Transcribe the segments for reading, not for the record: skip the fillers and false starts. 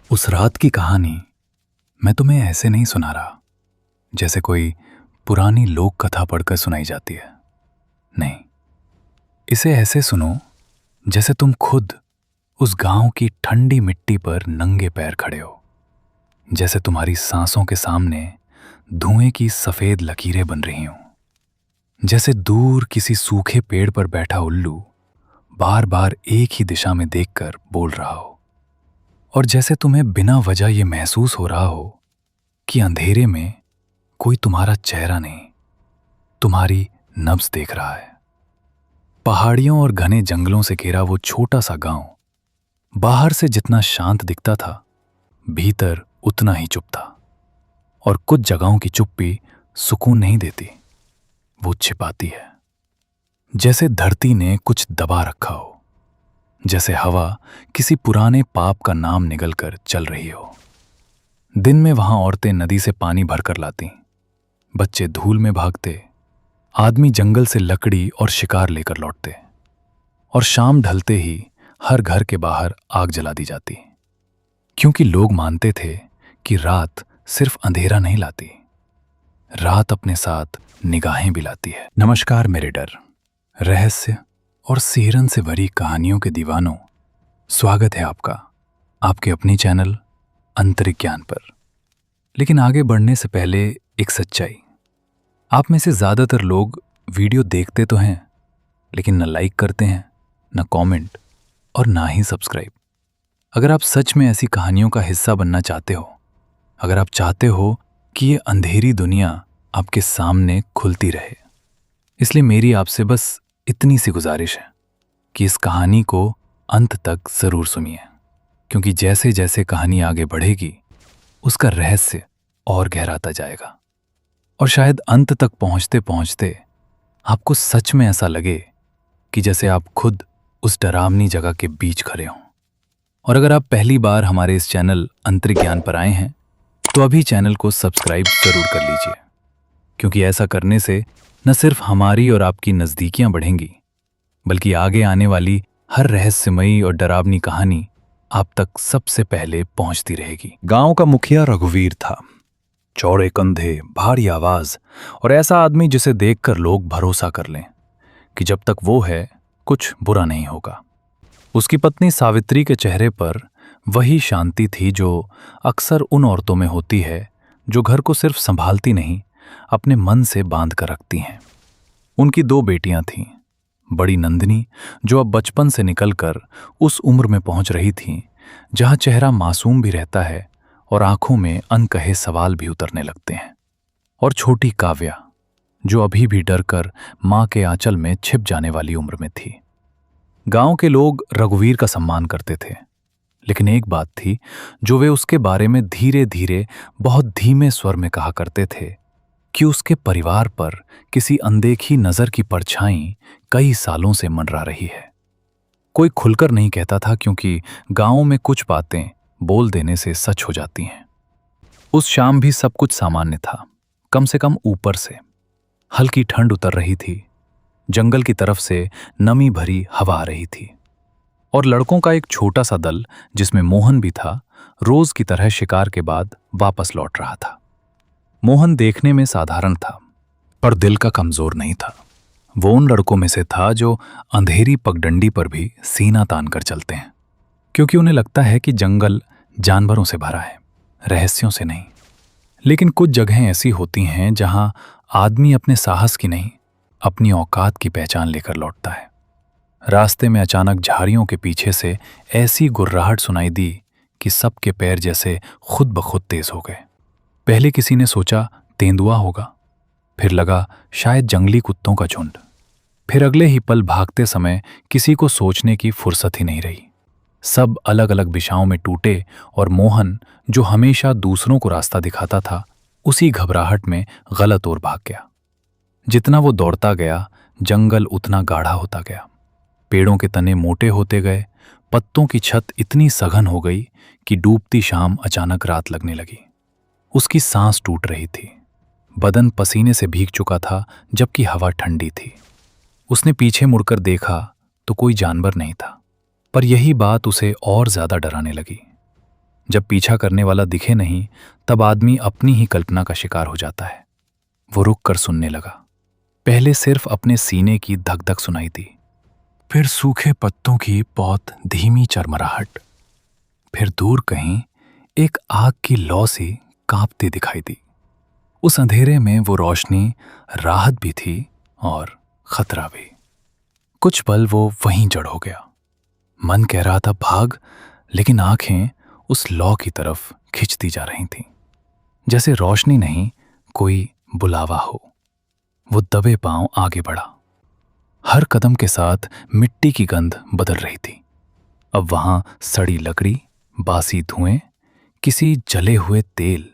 उस रात की कहानी मैं तुम्हें ऐसे नहीं सुना रहा जैसे कोई पुरानी लोक कथा पढ़कर सुनाई जाती है। नहीं, इसे ऐसे सुनो जैसे तुम खुद उस गांव की ठंडी मिट्टी पर नंगे पैर खड़े हो, जैसे तुम्हारी सांसों के सामने धुएं की सफेद लकीरें बन रही हों, जैसे दूर किसी सूखे पेड़ पर बैठा उल्लू बार बार एक ही दिशा में देखकर बोल रहा हो, और जैसे तुम्हें बिना वजह यह महसूस हो रहा हो कि अंधेरे में कोई तुम्हारा चेहरा नहीं, तुम्हारी नब्ज देख रहा है। पहाड़ियों और घने जंगलों से घिरा वो छोटा सा गांव बाहर से जितना शांत दिखता था, भीतर उतना ही चुप था। और कुछ जगहों की चुप्पी सुकून नहीं देती, वो छिपाती है। जैसे धरती ने कुछ दबा रखा हो, जैसे हवा किसी पुराने पाप का नाम निगलकर चल रही हो। दिन में वहां औरतें नदी से पानी भरकर लाती, बच्चे धूल में भागते, आदमी जंगल से लकड़ी और शिकार लेकर लौटते, और शाम ढलते ही हर घर के बाहर आग जला दी जाती, क्योंकि लोग मानते थे कि रात सिर्फ अंधेरा नहीं लाती, रात अपने साथ निगाहें भी लाती है। नमस्कार मेरे डर, रहस्य और सिहरन से भरी कहानियों के दीवानों, स्वागत है आपका आपके अपनी चैनल अंतरिज्ञान पर। लेकिन आगे बढ़ने से पहले एक सच्चाई। आप में से ज़्यादातर लोग वीडियो देखते तो हैं, लेकिन न लाइक करते हैं, न कमेंट और ना ही सब्सक्राइब। अगर आप सच में ऐसी कहानियों का हिस्सा बनना चाहते हो, अगर आप चाहते हो कि ये अंधेरी दुनिया आपके सामने खुलती रहे, इसलिए मेरी आपसे बस इतनी सी गुजारिश है कि इस कहानी को अंत तक ज़रूर सुनिए, क्योंकि जैसे जैसे कहानी आगे बढ़ेगी उसका रहस्य और गहराता जाएगा, और शायद अंत तक पहुंचते पहुंचते आपको सच में ऐसा लगे कि जैसे आप खुद उस डरावनी जगह के बीच खड़े हों। और अगर आप पहली बार हमारे इस चैनल अंतरिज्ञान पर आए हैं तो अभी चैनल को सब्सक्राइब जरूर कर लीजिए, क्योंकि ऐसा करने से न सिर्फ हमारी और आपकी नज़दीकियां बढ़ेंगी, बल्कि आगे आने वाली हर रहस्यमयी और डरावनी कहानी आप तक सबसे पहले पहुंचती रहेगी। गांव का मुखिया रघुवीर था। चौड़े कंधे, भारी आवाज और ऐसा आदमी जिसे देखकर लोग भरोसा कर लें कि जब तक वो है कुछ बुरा नहीं होगा। उसकी पत्नी सावित्री के चेहरे पर वही शांति थी जो अक्सर उन औरतों में होती है जो घर को सिर्फ संभालती नहीं, अपने मन से बांध कर रखती हैं। उनकी 2 बेटियां थीं। बड़ी नंदिनी, जो अब बचपन से निकलकर उस उम्र में पहुंच रही थीं जहां चेहरा मासूम भी रहता है और आंखों में अनकहे सवाल भी उतरने लगते हैं, और छोटी काव्या, जो अभी भी डरकर मां के आंचल में छिप जाने वाली उम्र में थी। गांव के लोग रघुवीर का सम्मान करते थे, लेकिन एक बात थी जो वे उसके बारे में धीरे धीरे बहुत धीमे स्वर में कहा करते थे कि उसके परिवार पर किसी अनदेखी नजर की परछाई कई सालों से मंडरा रही है। कोई खुलकर नहीं कहता था, क्योंकि गांव में कुछ बातें बोल देने से सच हो जाती हैं। उस शाम भी सब कुछ सामान्य था, कम से कम ऊपर से। हल्की ठंड उतर रही थी, जंगल की तरफ से नमी भरी हवा आ रही थी, और लड़कों का एक छोटा सा दल, जिसमें मोहन भी था, रोज की तरह शिकार के बाद वापस लौट रहा था। मोहन देखने में साधारण था, पर दिल का कमजोर नहीं था। वो उन लड़कों में से था जो अंधेरी पगडंडी पर भी सीना तान कर चलते हैं, क्योंकि उन्हें लगता है कि जंगल जानवरों से भरा है, रहस्यों से नहीं। लेकिन कुछ जगहें ऐसी होती हैं जहां आदमी अपने साहस की नहीं, अपनी औकात की पहचान लेकर लौटता है। रास्ते में अचानक झाड़ियों के पीछे से ऐसी गुर्राहट सुनाई दी कि सबके पैर जैसे खुद ब खुद तेज हो गए। पहले किसी ने सोचा तेंदुआ होगा, फिर लगा शायद जंगली कुत्तों का झुंड, फिर अगले ही पल भागते समय किसी को सोचने की फुर्सत ही नहीं रही। सब अलग अलग दिशाओं में टूटे, और मोहन, जो हमेशा दूसरों को रास्ता दिखाता था, उसी घबराहट में गलत ओर भाग गया। जितना वो दौड़ता गया, जंगल उतना गाढ़ा होता गया। पेड़ों के तने मोटे होते गए, पत्तों की छत इतनी सघन हो गई कि डूबती शाम अचानक रात लगने लगी। उसकी सांस टूट रही थी, बदन पसीने से भीग चुका था, जबकि हवा ठंडी थी। उसने पीछे मुड़कर देखा तो कोई जानवर नहीं था, पर यही बात उसे और ज्यादा डराने लगी। जब पीछा करने वाला दिखे नहीं, तब आदमी अपनी ही कल्पना का शिकार हो जाता है। वो रुक कर सुनने लगा। पहले सिर्फ अपने सीने की धक धक सुनाई दी, फिर सूखे पत्तों की बहुत धीमी चरमराहट, फिर दूर कहीं एक आग की लौ सी कांपती दिखाई दी। उस अंधेरे में वो रोशनी राहत भी थी और खतरा भी। कुछ पल वो वहीं जड़ हो गया। मन कह रहा था भाग, लेकिन आंखें उस लौ की तरफ खिंचती जा रही थीं, जैसे रोशनी नहीं, कोई बुलावा हो। वो दबे पांव आगे बढ़ा। हर कदम के साथ मिट्टी की गंध बदल रही थी। अब वहां सड़ी लकड़ी, बासी धुएं, किसी जले हुए तेल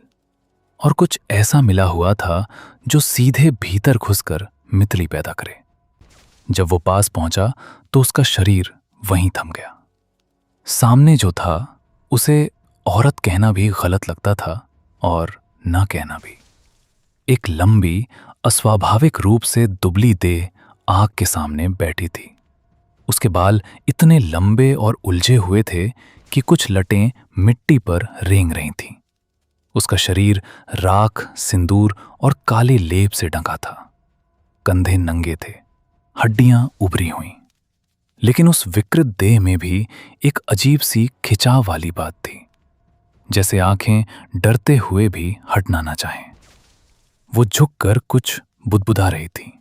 और कुछ ऐसा मिला हुआ था जो सीधे भीतर घुसकर मितली पैदा करे। जब वो पास पहुंचा तो उसका शरीर वहीं थम गया। सामने जो था उसे औरत कहना भी गलत लगता था और ना कहना भी। एक लंबी, अस्वाभाविक रूप से दुबली देह आग के सामने बैठी थी। उसके बाल इतने लंबे और उलझे हुए थे कि कुछ लटें मिट्टी पर रेंग रही थीं। उसका शरीर राख, सिंदूर और काले लेप से ढका था। कंधे नंगे थे, हड्डियां उभरी हुईं। लेकिन उस विकृत देह में भी एक अजीब सी खिंचाव वाली बात थी, जैसे आंखें डरते हुए भी हटना ना चाहें। वो झुककर कुछ बुदबुदा रही थी।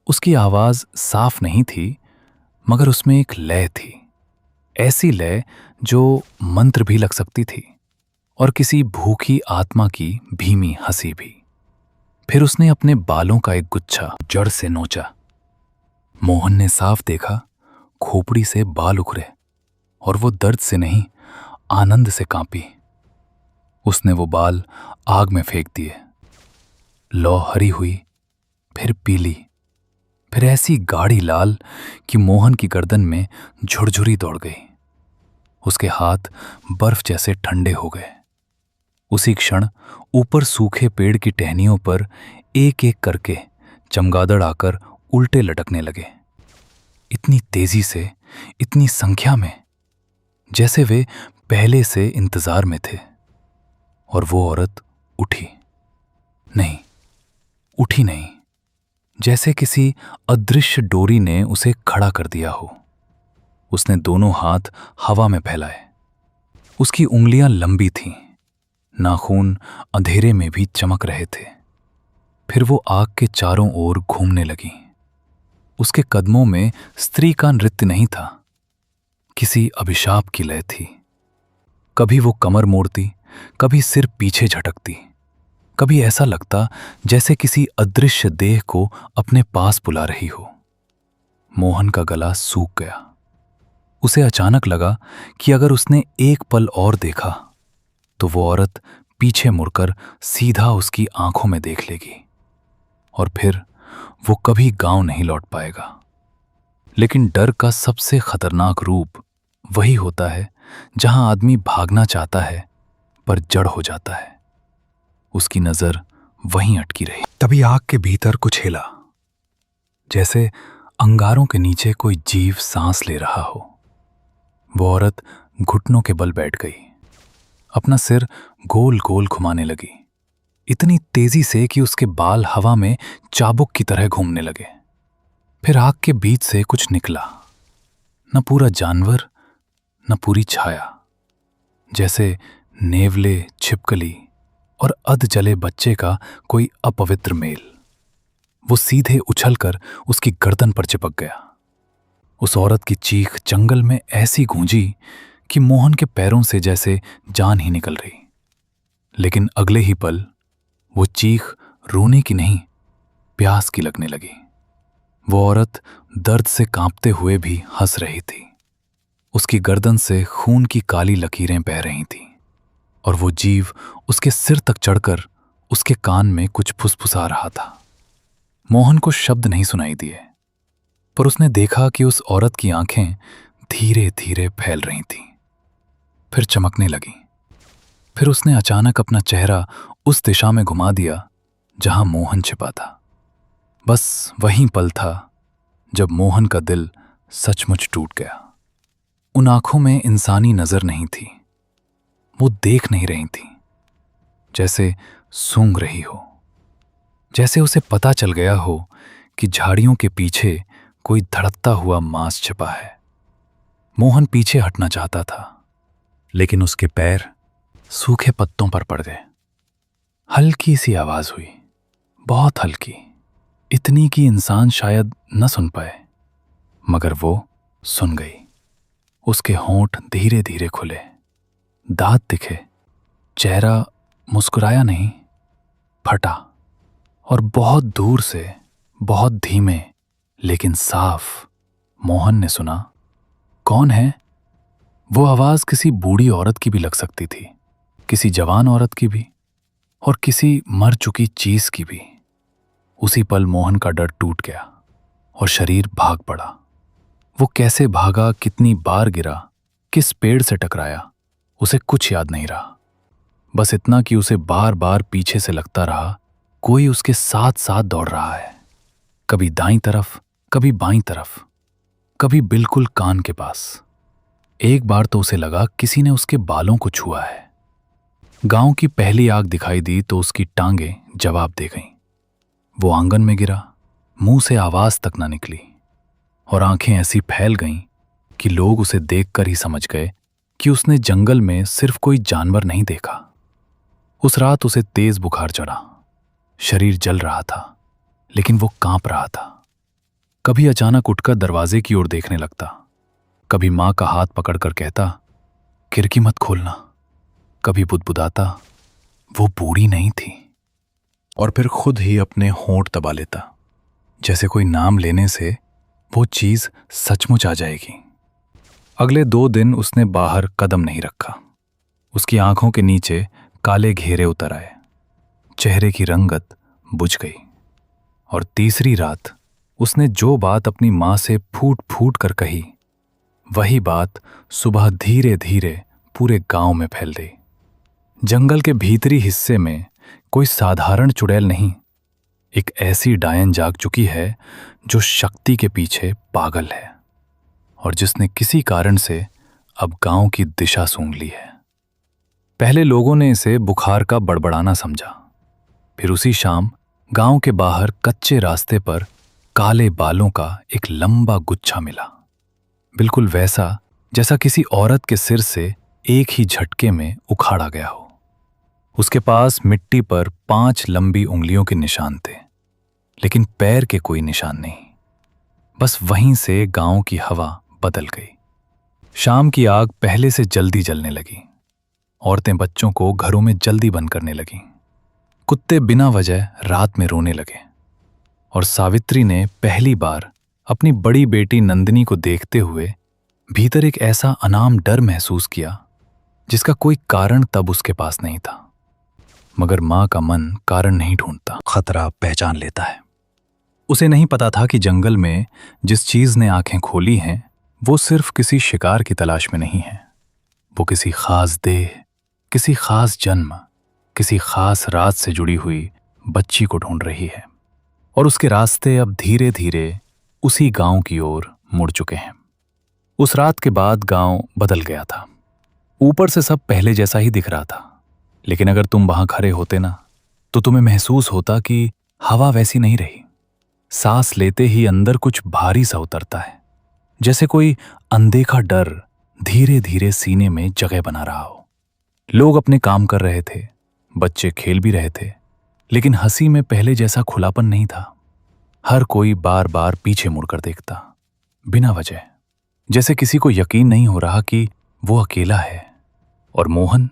उसकी आवाज साफ नहीं थी, मगर उसमें एक लय थी, ऐसी लय जो मंत्र भी लग सकती थी और किसी भूखी आत्मा की भीमी हंसी भी। फिर उसने अपने बालों का एक गुच्छा जड़ से नोचा। मोहन ने साफ देखा, खोपड़ी से बाल उखड़े और वो दर्द से नहीं, आनंद से कांपी। उसने वो बाल आग में फेंक दिए। लौ हरी हुई, फिर पीली, फिर ऐसी गाढ़ी लाल कि मोहन की गर्दन में झुरझुरी दौड़ गई। उसके हाथ बर्फ जैसे ठंडे हो गए। उसी क्षण ऊपर सूखे पेड़ की टहनियों पर एक एक करके चमगादड़ आकर उल्टे लटकने लगे, इतनी तेजी से, इतनी संख्या में, जैसे वे पहले से इंतजार में थे। और वो औरत उठी नहीं, उठी नहीं, जैसे किसी अदृश्य डोरी ने उसे खड़ा कर दिया हो। उसने दोनों हाथ हवा में फैलाए। उसकी उंगलियां लंबी थीं, नाखून अंधेरे में भी चमक रहे थे। फिर वो आग के चारों ओर घूमने लगी। उसके कदमों में स्त्री का नृत्य नहीं था, किसी अभिशाप की लय थी। कभी वो कमर मोड़ती, कभी सिर पीछे झटकती, कभी ऐसा लगता जैसे किसी अदृश्य देह को अपने पास बुला रही हो। मोहन का गला सूख गया। उसे अचानक लगा कि अगर उसने एक पल और देखा तो वो औरत पीछे मुड़कर सीधा उसकी आंखों में देख लेगी और फिर वो कभी गांव नहीं लौट पाएगा। लेकिन डर का सबसे खतरनाक रूप वही होता है जहां आदमी भागना चाहता है पर जड़ हो जाता है। उसकी नजर वहीं अटकी रही। तभी आग के भीतर कुछ हिला, जैसे अंगारों के नीचे कोई जीव सांस ले रहा हो। वो औरत घुटनों के बल बैठ गई, अपना सिर गोल गोल घुमाने लगी, इतनी तेजी से कि उसके बाल हवा में चाबुक की तरह घूमने लगे। फिर आग के बीच से कुछ निकला, न पूरा जानवर, न पूरी छाया, जैसे नेवले, छिपकली और अध जले बच्चे का कोई अपवित्र मेल। वो सीधे उछलकर उसकी गर्दन पर चिपक गया। उस औरत की चीख जंगल में ऐसी गूंजी कि मोहन के पैरों से जैसे जान ही निकल रही। लेकिन अगले ही पल वो चीख रोने की नहीं, प्यास की लगने लगी। वो औरत दर्द से कांपते हुए भी हंस रही थी। उसकी गर्दन से खून की काली लकीरें बह रही थीं और वो जीव उसके सिर तक चढ़कर उसके कान में कुछ फुसफुसा रहा था। मोहन को शब्द नहीं सुनाई दिए, पर उसने देखा कि उस औरत की आंखें धीरे धीरे फैल रही थीं, फिर चमकने लगीं। फिर उसने अचानक अपना चेहरा उस दिशा में घुमा दिया जहां मोहन छिपा था। बस वहीं पल था जब मोहन का दिल सचमुच टूट गया। उन आंखों में इंसानी नजर नहीं थी, वो देख नहीं रही थी, जैसे सूंघ रही हो, जैसे उसे पता चल गया हो कि झाड़ियों के पीछे कोई धड़कता हुआ मांस छिपा है। मोहन पीछे हटना चाहता था, लेकिन उसके पैर सूखे पत्तों पर पड़ गए। हल्की सी आवाज हुई, बहुत हल्की, इतनी कि इंसान शायद न सुन पाए, मगर वो सुन गई। उसके होंठ धीरे धीरे खुले, दांत दिखे, चेहरा मुस्कुराया नहीं, फटा। और बहुत दूर से, बहुत धीमे लेकिन साफ, मोहन ने सुना, कौन है? वो आवाज किसी बूढ़ी औरत की भी लग सकती थी, किसी जवान औरत की भी, और किसी मर चुकी चीज की भी। उसी पल मोहन का डर टूट गया और शरीर भाग पड़ा। वो कैसे भागा, कितनी बार गिरा, किस पेड़ से टकराया, उसे कुछ याद नहीं रहा। बस इतना कि उसे बार बार पीछे से लगता रहा कोई उसके साथ साथ दौड़ रहा है, कभी दाईं तरफ, कभी बाईं तरफ, कभी बिल्कुल कान के पास। एक बार तो उसे लगा किसी ने उसके बालों को छुआ है। गांव की पहली आग दिखाई दी तो उसकी टांगें जवाब दे गईं। वो आंगन में गिरा, मुंह से आवाज तक ना निकली, और आंखें ऐसी फैल गईं कि लोग उसे देखकर ही समझ गए कि उसने जंगल में सिर्फ कोई जानवर नहीं देखा। उस रात उसे तेज बुखार चढ़ा, शरीर जल रहा था, लेकिन वो कांप रहा था। कभी अचानक उठकर दरवाजे की ओर देखने लगता, कभी मां का हाथ पकड़कर कहता, खिड़की मत खोलना। कभी बुदबुदाता, वो बूढ़ी नहीं थी, और फिर खुद ही अपने होंठ दबा लेता, जैसे कोई नाम लेने से वो चीज सचमुच आ जाएगी। अगले 2 दिन उसने बाहर कदम नहीं रखा। उसकी आंखों के नीचे काले घेरे उतर आए, चेहरे की रंगत बुझ गई। और तीसरी रात उसने जो बात अपनी मां से फूट फूट कर कही, वही बात सुबह धीरे धीरे पूरे गांव में फैल गई। जंगल के भीतरी हिस्से में कोई साधारण चुड़ैल नहीं, एक ऐसी डायन जाग चुकी है जो शक्ति के पीछे पागल है, और जिसने किसी कारण से अब गांव की दिशा सूंघ ली है। पहले लोगों ने इसे बुखार का बड़बड़ाना समझा। फिर उसी शाम गांव के बाहर कच्चे रास्ते पर काले बालों का एक लंबा गुच्छा मिला, बिल्कुल वैसा जैसा किसी औरत के सिर से एक ही झटके में उखाड़ा गया हो। उसके पास मिट्टी पर 5 लंबी उंगलियों के निशान थे, लेकिन पैर के कोई निशान नहीं। बस वहीं से गांव की हवा बदल गई। शाम की आग पहले से जल्दी जलने लगी। औरतें बच्चों को घरों में जल्दी बंद करने लगीं। कुत्ते बिना वजह रात में रोने लगे, और सावित्री ने पहली बार अपनी बड़ी बेटी नंदिनी को देखते हुए भीतर एक ऐसा अनाम डर महसूस किया जिसका कोई कारण तब उसके पास नहीं था। मगर मां का मन कारण नहीं ढूंढता, खतरा पहचान लेता है। उसे नहीं पता था कि जंगल में जिस चीज ने आंखें खोली हैं वो सिर्फ किसी शिकार की तलाश में नहीं है। वो किसी खास देह, किसी खास जन्म, किसी खास रात से जुड़ी हुई बच्ची को ढूंढ रही है, और उसके रास्ते अब धीरे धीरे उसी गांव की ओर मुड़ चुके हैं। उस रात के बाद गांव बदल गया था। ऊपर से सब पहले जैसा ही दिख रहा था, लेकिन अगर तुम वहां खड़े होते ना, तो तुम्हें महसूस होता कि हवा वैसी नहीं रही। सांस लेते ही अंदर कुछ भारी सा उतरता है, जैसे कोई अनदेखा डर धीरे धीरे सीने में जगह बना रहा हो। लोग अपने काम कर रहे थे, बच्चे खेल भी रहे थे, लेकिन हंसी में पहले जैसा खुलापन नहीं था। हर कोई बार बार पीछे मुड़कर देखता, बिना वजह, जैसे किसी को यकीन नहीं हो रहा कि वो अकेला है। और मोहन,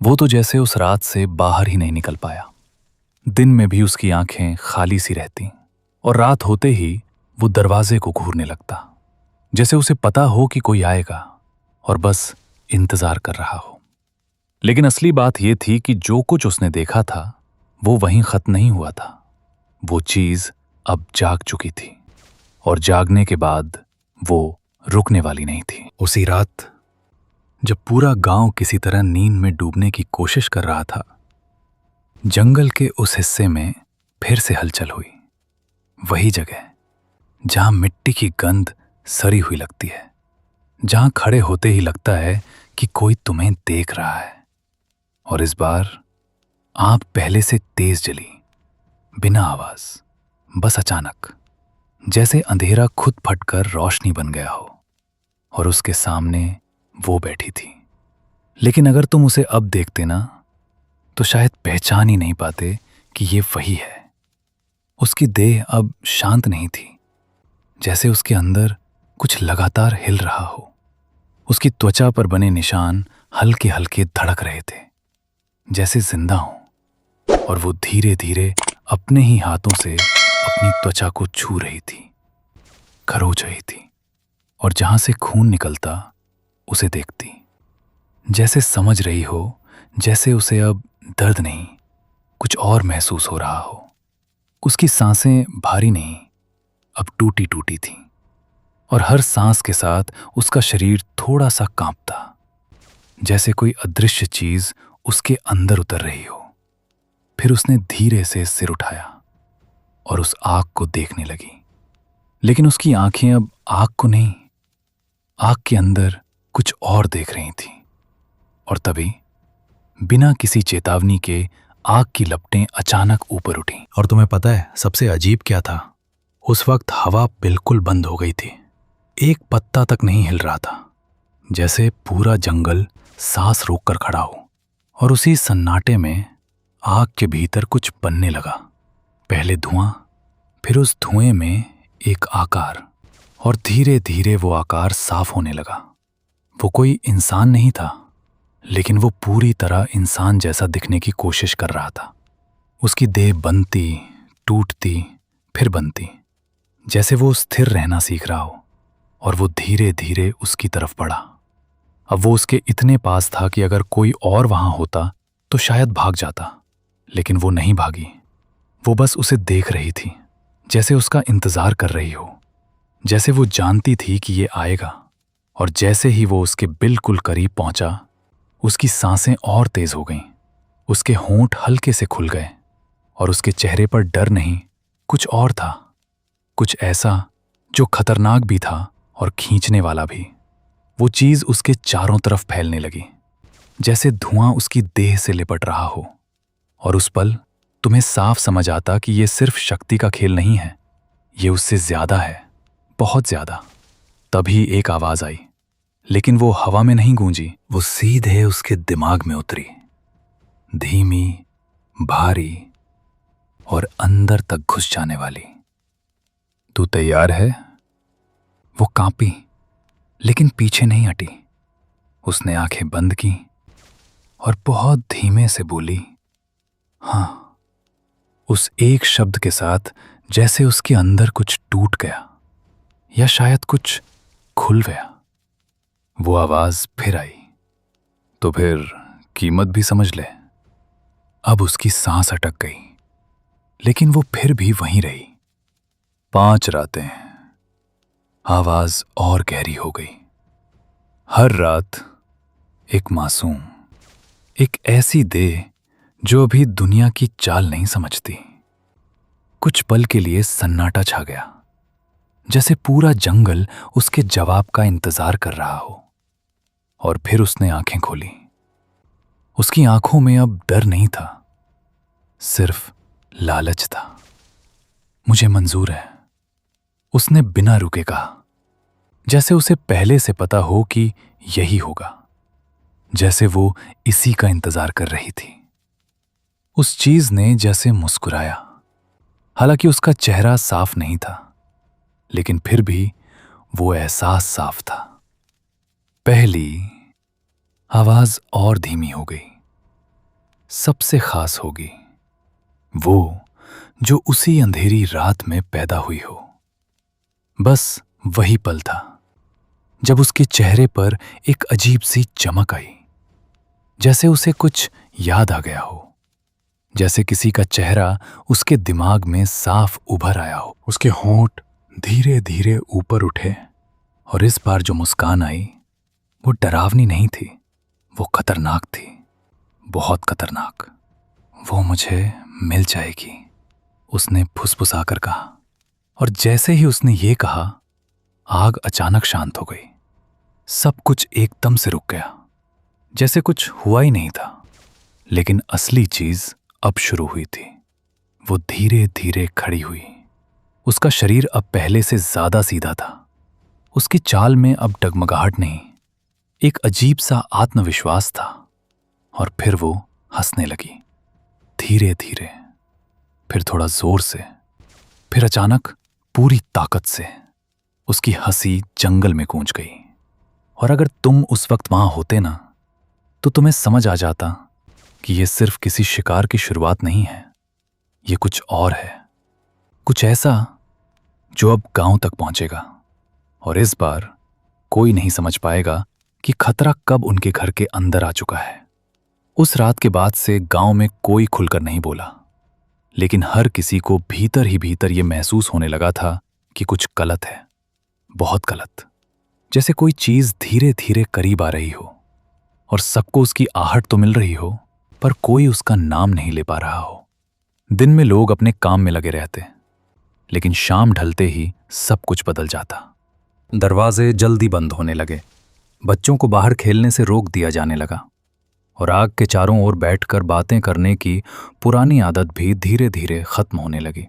वो तो जैसे उस रात से बाहर ही नहीं निकल पाया। दिन में भी उसकी आंखें खाली सी रहती, और रात होते ही वो दरवाजे को घूरने लगता, जैसे उसे पता हो कि कोई आएगा और बस इंतजार कर रहा हो। लेकिन असली बात यह थी कि जो कुछ उसने देखा था वो वहीं खत्म नहीं हुआ था। वो चीज अब जाग चुकी थी, और जागने के बाद वो रुकने वाली नहीं थी। उसी रात जब पूरा गांव किसी तरह नींद में डूबने की कोशिश कर रहा था, जंगल के उस हिस्से में फिर से हलचल हुई। वही जगह जहां मिट्टी की गंध सड़ी हुई लगती है, जहां खड़े होते ही लगता है कि कोई तुम्हें देख रहा है। और इस बार आंख पहले से तेज जली, बिना आवाज, बस अचानक, जैसे अंधेरा खुद फटकर रोशनी बन गया हो और उसके सामने वो बैठी थी। लेकिन अगर तुम उसे अब देखते ना, तो शायद पहचान ही नहीं पाते कि ये वही है। उसकी देह अब शांत नहीं थी, जैसे उसके अंदर कुछ लगातार हिल रहा हो। उसकी त्वचा पर बने निशान हल्के हल्के धड़क रहे थे, जैसे जिंदा हो, और वो धीरे धीरे अपने ही हाथों से अपनी त्वचा को छू रही थी, खरोच रही थी, और जहां से खून निकलता उसे देखती, जैसे समझ रही हो, जैसे उसे अब दर्द नहीं, कुछ और महसूस हो रहा हो। उसकी सांसें भारी नहीं, अब टूटी टूटी थीं, और हर सांस के साथ उसका शरीर थोड़ा सा कांपता, जैसे कोई अदृश्य चीज उसके अंदर उतर रही हो। फिर उसने धीरे से सिर उठाया और उस आग को देखने लगी। लेकिन उसकी आंखें अब आग को नहीं, आग के अंदर कुछ और देख रही थीं। और तभी बिना किसी चेतावनी के आग की लपटें अचानक ऊपर उठीं। और तुम्हें पता है सबसे अजीब क्या था? उस वक्त हवा बिल्कुल बंद हो गई थी, एक पत्ता तक नहीं हिल रहा था, जैसे पूरा जंगल सांस रोककर खड़ा हो। और उसी सन्नाटे में आग के भीतर कुछ बनने लगा। पहले धुआं, फिर उस धुएं में एक आकार, और धीरे धीरे वो आकार साफ होने लगा। वो कोई इंसान नहीं था, लेकिन वो पूरी तरह इंसान जैसा दिखने की कोशिश कर रहा था। उसकी देह बनती, टूटती, फिर बनती, जैसे वो स्थिर रहना सीख रहा हो। और वो धीरे धीरे उसकी तरफ बढ़ा। अब वो उसके इतने पास था कि अगर कोई और वहां होता तो शायद भाग जाता, लेकिन वो नहीं भागी। वो बस उसे देख रही थी, जैसे उसका इंतजार कर रही हो, जैसे वो जानती थी कि ये आएगा। और जैसे ही वो उसके बिल्कुल करीब पहुंचा, उसकी सांसें और तेज हो गईं, उसके होंठ हल्के से खुल गए, और उसके चेहरे पर डर नहीं, कुछ और था, कुछ ऐसा जो खतरनाक भी था और खींचने वाला भी। वो चीज उसके चारों तरफ फैलने लगी, जैसे धुआं उसकी देह से लिपट रहा हो। और उस पल तुम्हें साफ समझ आता कि ये सिर्फ शक्ति का खेल नहीं है, ये उससे ज्यादा है, बहुत ज्यादा। तभी एक आवाज आई, लेकिन वो हवा में नहीं गूंजी, वो सीधे उसके दिमाग में उतरी, धीमी, भारी, और अंदर तक घुस जाने वाली। तू तैयार है? वो कांपी, लेकिन पीछे नहीं हटी। उसने आंखें बंद की और बहुत धीमे से बोली, हाँ। उस एक शब्द के साथ जैसे उसके अंदर कुछ टूट गया, या शायद कुछ खुल गया। वो आवाज फिर आई, तो फिर कीमत भी समझ ले। अब उसकी सांस अटक गई, लेकिन वो फिर भी वहीं रही। 5 रातें। आवाज और गहरी हो गई। हर रात एक मासूम, एक ऐसी देह जो अभी दुनिया की चाल नहीं समझती। कुछ पल के लिए सन्नाटा छा गया, जैसे पूरा जंगल उसके जवाब का इंतजार कर रहा हो। और फिर उसने आंखें खोली। उसकी आंखों में अब डर नहीं था, सिर्फ लालच था। मुझे मंजूर है, उसने बिना रुके कहा, जैसे उसे पहले से पता हो कि यही होगा, जैसे वो इसी का इंतजार कर रही थी। उस चीज ने जैसे मुस्कुराया, हालांकि उसका चेहरा साफ नहीं था, लेकिन फिर भी वो एहसास साफ था। पहली आवाज और धीमी हो गई, सबसे खास होगी, वो जो उसी अंधेरी रात में पैदा हुई हो। बस वही पल था जब उसके चेहरे पर एक अजीब सी चमक आई, जैसे उसे कुछ याद आ गया हो, जैसे किसी का चेहरा उसके दिमाग में साफ उभर आया हो। उसके होंठ धीरे धीरे ऊपर उठे, और इस बार जो मुस्कान आई वो डरावनी नहीं थी, वो खतरनाक थी, बहुत खतरनाक। वो मुझे मिल जाएगी, उसने फुसफुसाकर कहा। और जैसे ही उसने ये कहा, आग अचानक शांत हो गई। सब कुछ एकदम से रुक गया, जैसे कुछ हुआ ही नहीं था। लेकिन असली चीज अब शुरू हुई थी। वो धीरे धीरे खड़ी हुई। उसका शरीर अब पहले से ज्यादा सीधा था। उसकी चाल में अब डगमगाहट नहीं, एक अजीब सा आत्मविश्वास था। और फिर वो हंसने लगी, धीरे धीरे, फिर थोड़ा जोर से, फिर अचानक पूरी ताकत से। उसकी हंसी जंगल में गूंज गई। और अगर तुम उस वक्त वहां होते ना, तो तुम्हें समझ आ जाता कि ये सिर्फ किसी शिकार की शुरुआत नहीं है, ये कुछ और है, कुछ ऐसा जो अब गांव तक पहुंचेगा। और इस बार कोई नहीं समझ पाएगा कि खतरा कब उनके घर के अंदर आ चुका है। उस रात के बाद से गांव में कोई खुलकर नहीं बोला, लेकिन हर किसी को भीतर ही भीतर यह महसूस होने लगा था कि कुछ गलत है, बहुत गलत। जैसे कोई चीज धीरे धीरे करीब आ रही हो और सबको उसकी आहट तो मिल रही हो, पर कोई उसका नाम नहीं ले पा रहा हो। दिन में लोग अपने काम में लगे रहते, लेकिन शाम ढलते ही सब कुछ बदल जाता। दरवाजे जल्दी बंद होने लगे, बच्चों को बाहर खेलने से रोक दिया जाने लगा, और आग के चारों ओर बैठकर बातें करने की पुरानी आदत भी धीरे धीरे खत्म होने लगी।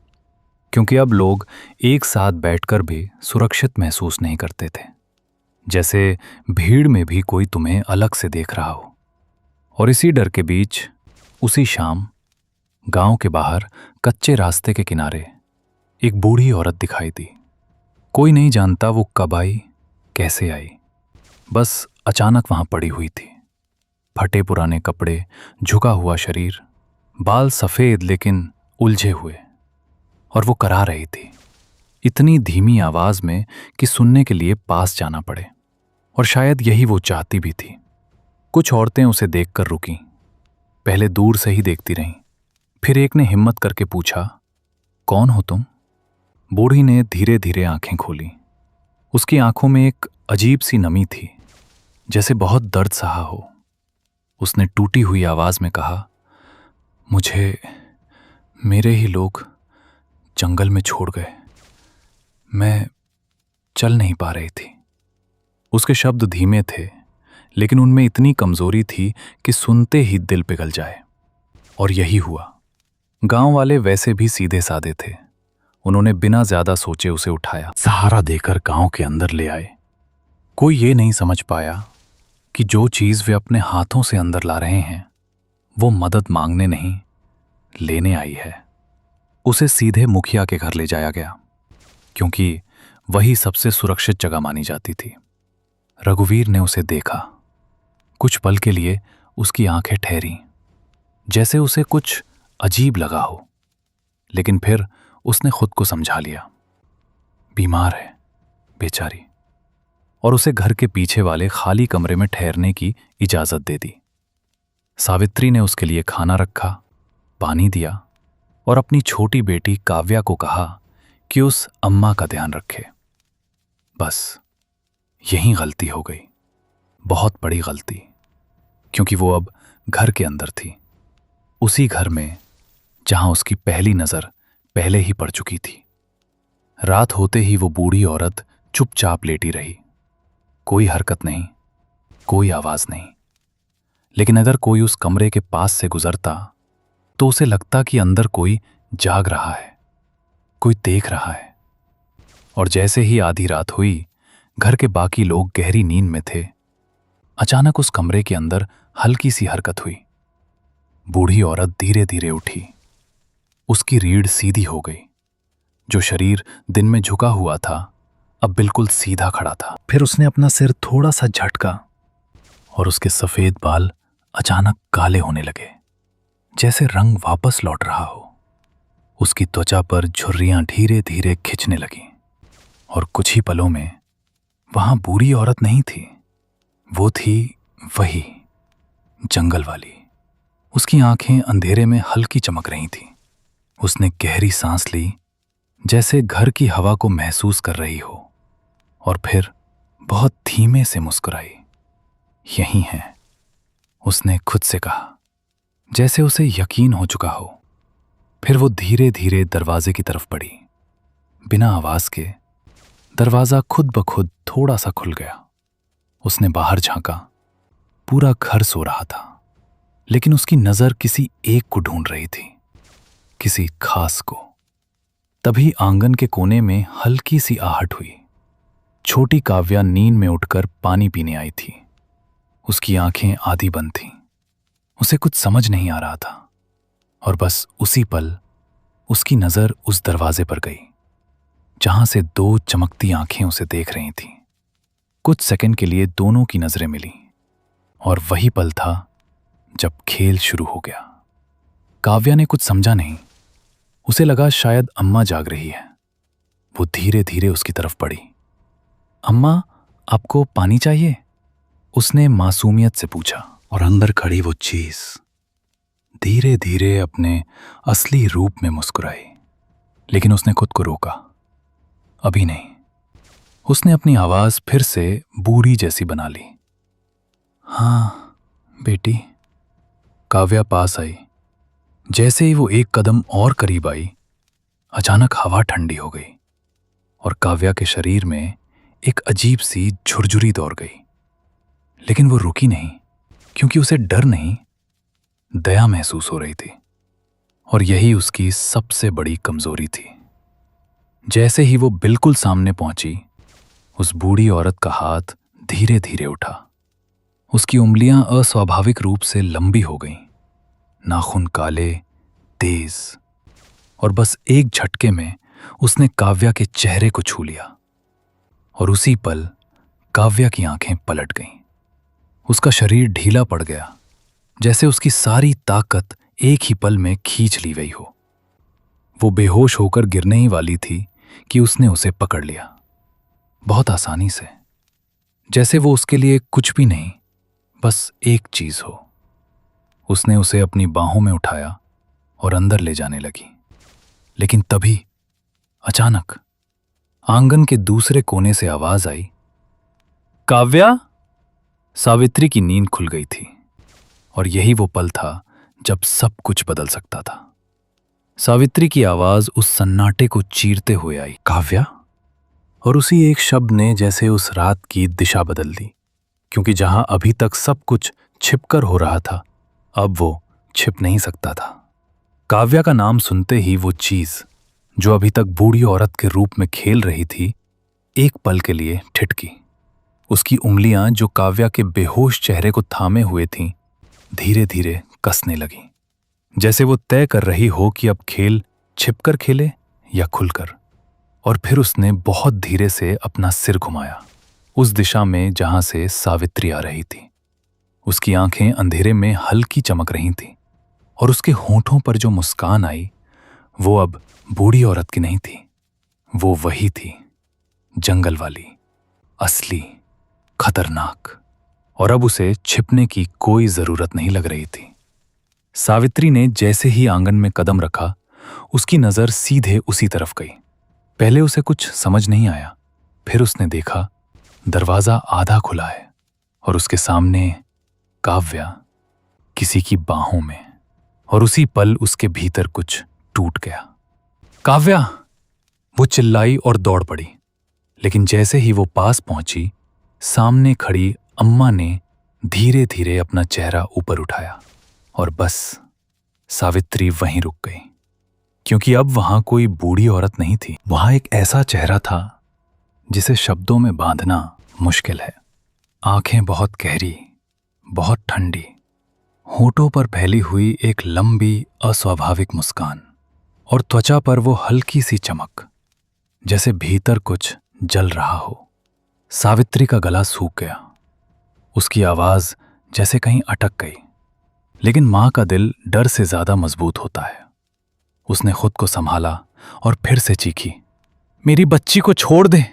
क्योंकि अब लोग एक साथ बैठकर भी सुरक्षित महसूस नहीं करते थे, जैसे भीड़ में भी कोई तुम्हें अलग से देख रहा हो। और इसी डर के बीच उसी शाम गांव के बाहर कच्चे रास्ते के किनारे एक बूढ़ी औरत दिखाई दी। कोई नहीं जानता वो कब आई, कैसे आई, बस अचानक वहां पड़ी हुई थी। फटे पुराने कपड़े, झुका हुआ शरीर, बाल सफेद लेकिन उलझे हुए, और वो करा रही थी इतनी धीमी आवाज में कि सुनने के लिए पास जाना पड़े। और शायद यही वो चाहती भी थी। कुछ औरतें उसे देखकर रुकीं, पहले दूर से ही देखती रहीं। फिर एक ने हिम्मत करके पूछा, कौन हो तुम? बूढ़ी ने धीरे धीरे आंखें खोली। उसकी आंखों में एक अजीब सी नमी थी, जैसे बहुत दर्द सहा हो। उसने टूटी हुई आवाज में कहा, मुझे मेरे ही लोग जंगल में छोड़ गए, मैं चल नहीं पा रही थी। उसके शब्द धीमे थे, लेकिन उनमें इतनी कमजोरी थी कि सुनते ही दिल पिघल जाए। और यही हुआ। गांव वाले वैसे भी सीधे साधे थे। उन्होंने बिना ज्यादा सोचे उसे उठाया, सहारा देकर गांव के अंदर ले आए। कोई ये नहीं समझ पाया कि जो चीज वे अपने हाथों से अंदर ला रहे हैं, वो मदद मांगने नहीं, लेने आई है। उसे सीधे मुखिया के घर ले जाया गया, क्योंकि वही सबसे सुरक्षित जगह मानी जाती थी। रघुवीर ने उसे देखा। कुछ पल के लिए उसकी आंखें ठहरी, जैसे उसे कुछ अजीब लगा हो, लेकिन फिर उसने खुद को समझा लिया, बीमार है बेचारी, और उसे घर के पीछे वाले खाली कमरे में ठहरने की इजाजत दे दी। सावित्री ने उसके लिए खाना रखा, पानी दिया, और अपनी छोटी बेटी काव्या को कहा कि उस अम्मा का ध्यान रखे। बस यही गलती हो गई, बहुत बड़ी गलती, क्योंकि वो अब घर के अंदर थी, उसी घर में जहां उसकी पहली नजर पहले ही पड़ चुकी थी। रात होते ही वो बूढ़ी औरत चुपचाप लेटी रही, कोई हरकत नहीं, कोई आवाज नहीं। लेकिन अगर कोई उस कमरे के पास से गुजरता तो उसे लगता कि अंदर कोई जाग रहा है, कोई देख रहा है। और जैसे ही आधी रात हुई, घर के बाकी लोग गहरी नींद में थे, अचानक उस कमरे के अंदर हल्की सी हरकत हुई। बूढ़ी औरत धीरे धीरे उठी। उसकी रीढ़ सीधी हो गई। जो शरीर दिन में झुका हुआ था, अब बिल्कुल सीधा खड़ा था। फिर उसने अपना सिर थोड़ा सा झटका और उसके सफेद बाल अचानक काले होने लगे, जैसे रंग वापस लौट रहा हो। उसकी त्वचा पर झुर्रियां धीरे धीरे खिंचने लगीं, और कुछ ही पलों में वहां बूढ़ी औरत नहीं थी, वो थी वही जंगल वाली। उसकी आंखें अंधेरे में हल्की चमक रही थीं। उसने गहरी सांस ली, जैसे घर की हवा को महसूस कर रही हो, और फिर बहुत धीमे से मुस्कुराई। यही है, उसने खुद से कहा, जैसे उसे यकीन हो चुका हो। फिर वो धीरे धीरे दरवाजे की तरफ बढ़ी। बिना आवाज के दरवाजा खुद ब खुद थोड़ा सा खुल गया। उसने बाहर झांका। पूरा घर सो रहा था, लेकिन उसकी नजर किसी एक को ढूंढ रही थी, किसी खास को। तभी आंगन के कोने में हल्की सी आहट हुई। छोटी काव्या नींद में उठकर पानी पीने आई थी। उसकी आंखें आधी बंद थीं। उसे कुछ समझ नहीं आ रहा था, और बस उसी पल उसकी नजर उस दरवाजे पर गई, जहां से दो चमकती आंखें उसे देख रही थीं। कुछ सेकंड के लिए दोनों की नजरें मिली, और वही पल था जब खेल शुरू हो गया। काव्या ने कुछ समझा नहीं। उसे लगा शायद अम्मा जाग रही है। वो धीरे धीरे उसकी तरफ बढ़ी। अम्मा, आपको पानी चाहिए? उसने मासूमियत से पूछा, और अंदर खड़ी वो चीज धीरे धीरे अपने असली रूप में मुस्कुराई। लेकिन उसने खुद को रोका। अभी नहीं। उसने अपनी आवाज फिर से बूढ़ी जैसी बना ली। हाँ बेटी। काव्या पास आई। जैसे ही वो एक कदम और करीब आई, अचानक हवा ठंडी हो गई, और काव्या के शरीर में एक अजीब सी झुरझुरी दौड़ गई। लेकिन वो रुकी नहीं, क्योंकि उसे डर नहीं, दया महसूस हो रही थी। और यही उसकी सबसे बड़ी कमजोरी थी। जैसे ही वो बिल्कुल सामने पहुंची, उस बूढ़ी औरत का हाथ धीरे धीरे उठा। उसकी उंगलियां अस्वाभाविक रूप से लंबी हो गईं, नाखून काले, तेज, और बस एक झटके में उसने काव्या के चेहरे को छू लिया। और उसी पल काव्या की आंखें पलट गईं। उसका शरीर ढीला पड़ गया, जैसे उसकी सारी ताकत एक ही पल में खींच ली गई हो। वो बेहोश होकर गिरने ही वाली थी कि उसने उसे पकड़ लिया, बहुत आसानी से, जैसे वो उसके लिए कुछ भी नहीं, बस एक चीज हो। उसने उसे अपनी बाहों में उठाया और अंदर ले जाने लगी। लेकिन तभी अचानक आंगन के दूसरे कोने से आवाज आई, काव्या। सावित्री की नींद खुल गई थी, और यही वो पल था जब सब कुछ बदल सकता था। सावित्री की आवाज उस सन्नाटे को चीरते हुए आई, काव्या। और उसी एक शब्द ने जैसे उस रात की दिशा बदल दी, क्योंकि जहां अभी तक सब कुछ छिपकर हो रहा था, अब वो छिप नहीं सकता था। काव्या का नाम सुनते ही वो चीज जो अभी तक बूढ़ी औरत के रूप में खेल रही थी, एक पल के लिए ठिठकी। उसकी उंगलियां जो काव्या के बेहोश चेहरे को थामे हुए थीं, धीरे धीरे कसने लगीं, जैसे वो तय कर रही हो कि अब खेल छिपकर खेले या खुलकर। और फिर उसने बहुत धीरे से अपना सिर घुमाया उस दिशा में जहां से सावित्री आ रही थी। उसकी आंखें अंधेरे में हल्की चमक रही थीं, और उसके होंठों पर जो मुस्कान आई, वो अब बूढ़ी औरत की नहीं थी। वो वही थी, जंगल वाली, असली, खतरनाक। और अब उसे छिपने की कोई जरूरत नहीं लग रही थी। सावित्री ने जैसे ही आंगन में कदम रखा, उसकी नजर सीधे उसी तरफ गई। पहले उसे कुछ समझ नहीं आया। फिर उसने देखा दरवाजा आधा खुला है, और उसके सामने काव्या किसी की बाहों में। और उसी पल उसके भीतर कुछ टूट गया। काव्या! वो चिल्लाई और दौड़ पड़ी। लेकिन जैसे ही वो पास पहुंची, सामने खड़ी अम्मा ने धीरे धीरे अपना चेहरा ऊपर उठाया, और बस सावित्री वहीं रुक गई, क्योंकि अब वहां कोई बूढ़ी औरत नहीं थी। वहां एक ऐसा चेहरा था जिसे शब्दों में बांधना मुश्किल है। आंखें बहुत गहरी, बहुत ठंडी, होठों पर फैली हुई एक लंबी अस्वाभाविक मुस्कान, और त्वचा पर वो हल्की सी चमक, जैसे भीतर कुछ जल रहा हो। सावित्री का गला सूख गया। उसकी आवाज जैसे कहीं अटक गई। लेकिन मां का दिल डर से ज्यादा मजबूत होता है। उसने खुद को संभाला और फिर से चीखी, मेरी बच्ची को छोड़ दे।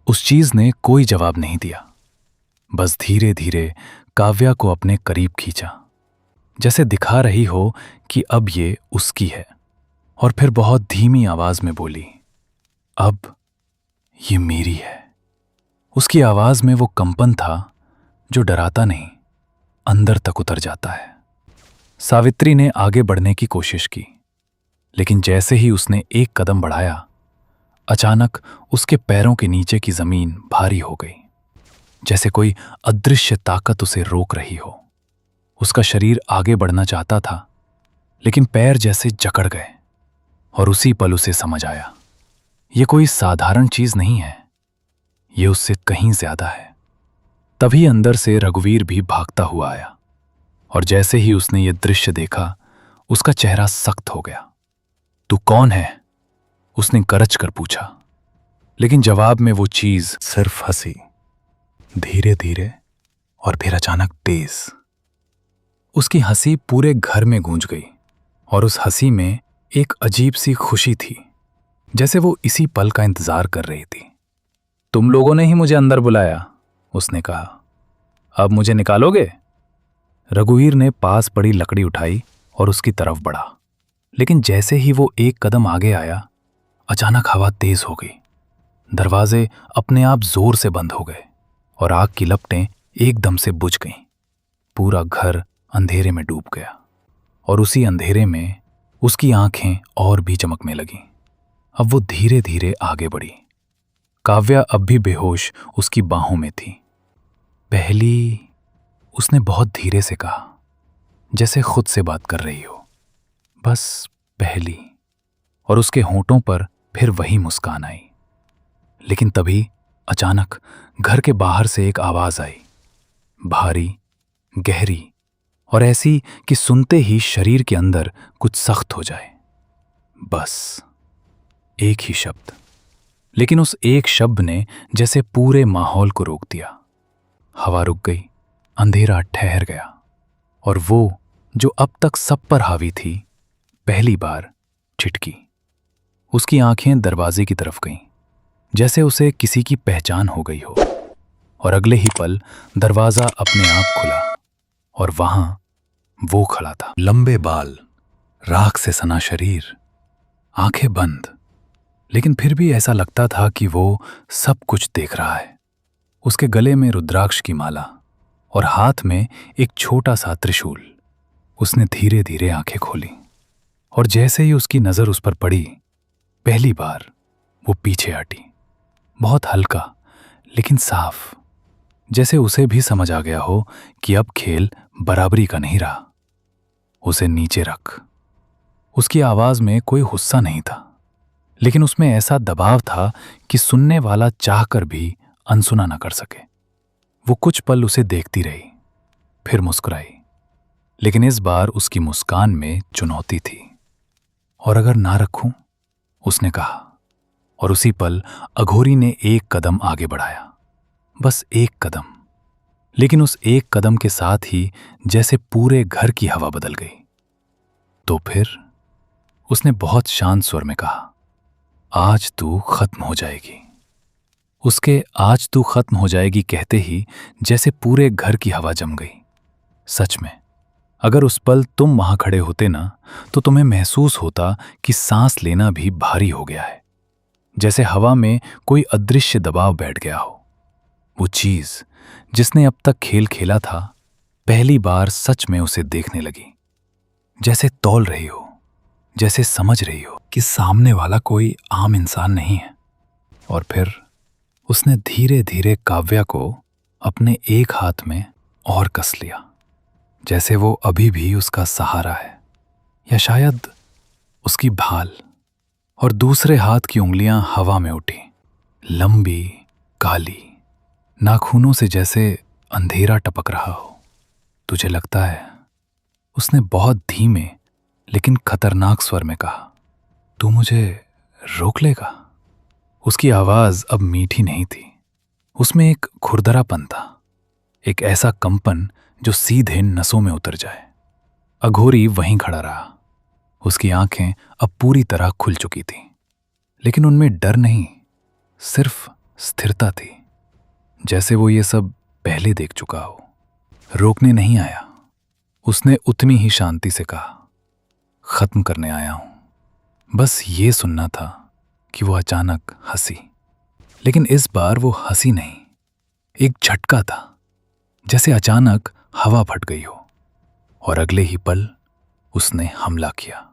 उस चीज ने कोई जवाब नहीं दिया, बस धीरे धीरे काव्या को अपने करीब खींचा, जैसे दिखा रही हो कि अब ये उसकी है। और फिर बहुत धीमी आवाज में बोली, अब ये मेरी है। उसकी आवाज में वो कंपन था जो डराता नहीं, अंदर तक उतर जाता है। सावित्री ने आगे बढ़ने की कोशिश की, लेकिन जैसे ही उसने एक कदम बढ़ाया, अचानक उसके पैरों के नीचे की जमीन भारी हो गई, जैसे कोई अदृश्य ताकत उसे रोक रही हो। उसका शरीर आगे बढ़ना चाहता था, लेकिन पैर जैसे जकड़ गए और उसी पल उसे समझ आया, ये कोई साधारण चीज नहीं है, ये उससे कहीं ज्यादा है। तभी अंदर से रघुवीर भी भागता हुआ आया और जैसे ही उसने ये दृश्य देखा, उसका चेहरा सख्त हो गया। तू कौन है? उसने गरज कर पूछा, लेकिन जवाब में वो चीज सिर्फ हंसी, धीरे धीरे और फिर अचानक तेज। उसकी हंसी पूरे घर में गूंज गई और उस हंसी में एक अजीब सी खुशी थी, जैसे वो इसी पल का इंतजार कर रही थी। तुम लोगों ने ही मुझे अंदर बुलाया, उसने कहा। अब मुझे निकालोगे? रघुवीर ने पास पड़ी लकड़ी उठाई और उसकी तरफ बढ़ा, लेकिन जैसे ही वो एक कदम आगे आया, अचानक हवा तेज हो गई। दरवाजे अपने आप जोर से बंद हो गए और आग की लपटें एकदम से बुझ गईं। पूरा घर अंधेरे में डूब गया और उसी अंधेरे में उसकी आंखें और भी चमकने लगीं। अब वो धीरे धीरे आगे बढ़ी। काव्या अब भी बेहोश उसकी बाहों में थी। पहली, उसने बहुत धीरे से कहा, जैसे खुद से बात कर रही हो, बस पहली। और उसके होंठों पर फिर वही मुस्कान आई। लेकिन तभी अचानक घर के बाहर से एक आवाज आई, भारी, गहरी और ऐसी कि सुनते ही शरीर के अंदर कुछ सख्त हो जाए। बस एक ही शब्द, लेकिन उस एक शब्द ने जैसे पूरे माहौल को रोक दिया। हवा रुक गई, अंधेरा ठहर गया और वो जो अब तक सब पर हावी थी, पहली बार छिटकी। उसकी आंखें दरवाजे की तरफ गईं, जैसे उसे किसी की पहचान हो गई हो, और अगले ही पल दरवाजा अपने आप खुला और वहां वो खड़ा था। लंबे बाल, राख से सना शरीर, आंखें बंद, लेकिन फिर भी ऐसा लगता था कि वो सब कुछ देख रहा है। उसके गले में रुद्राक्ष की माला और हाथ में एक छोटा सा त्रिशूल। उसने धीरे धीरे आंखें खोली और जैसे ही उसकी नजर उस पर पड़ी, पहली बार वो पीछे हटी, बहुत हल्का लेकिन साफ, जैसे उसे भी समझ आ गया हो कि अब खेल बराबरी का नहीं रहा। उसे नीचे रख। उसकी आवाज में कोई गुस्सा नहीं था, लेकिन उसमें ऐसा दबाव था कि सुनने वाला चाहकर भी अनसुना न कर सके। वो कुछ पल उसे देखती रही, फिर मुस्कुराई, लेकिन इस बार उसकी मुस्कान में चुनौती थी। और अगर ना रखूं, उसने कहा, और उसी पल अघोरी ने एक कदम आगे बढ़ाया, बस एक कदम। लेकिन उस एक कदम के साथ ही जैसे पूरे घर की हवा बदल गई। तो फिर उसने बहुत शांत स्वर में कहा, आज तू खत्म हो जाएगी। उसके आज तू खत्म हो जाएगी कहते ही जैसे पूरे घर की हवा जम गई। सच में, अगर उस पल तुम वहां खड़े होते ना, तो तुम्हें महसूस होता कि सांस लेना भी भारी हो गया है, जैसे हवा में कोई अदृश्य दबाव बैठ गया हो। वो चीज जिसने अब तक खेल खेला था, पहली बार सच में उसे देखने लगी, जैसे तौल रही हो, जैसे समझ रही हो कि सामने वाला कोई आम इंसान नहीं है। और फिर उसने धीरे धीरे काव्या को अपने एक हाथ में और कस लिया, जैसे वो अभी भी उसका सहारा है, या शायद उसकी भाल। और दूसरे हाथ की उंगलियां हवा में उठी, लंबी, काली, नाखूनों से जैसे अंधेरा टपक रहा हो। तुझे लगता है? उसने बहुत धीमे लेकिन खतरनाक स्वर में कहा, तू मुझे रोक लेगा? उसकी आवाज अब मीठी नहीं थी, उसमें एक खुरदरापन था, एक ऐसा कंपन जो सीधे नसों में उतर जाए। अघोरी वहीं खड़ा रहा। उसकी आंखें अब पूरी तरह खुल चुकी थीं, लेकिन उनमें डर नहीं, सिर्फ स्थिरता थी, जैसे वो ये सब पहले देख चुका हो। रोकने नहीं आया, उसने उतनी ही शांति से कहा, खत्म करने आया हूं। बस ये सुनना था कि वो अचानक हंसी, लेकिन इस बार वो हंसी नहीं, एक झटका था, जैसे अचानक हवा फट गई हो। और अगले ही पल उसने हमला किया।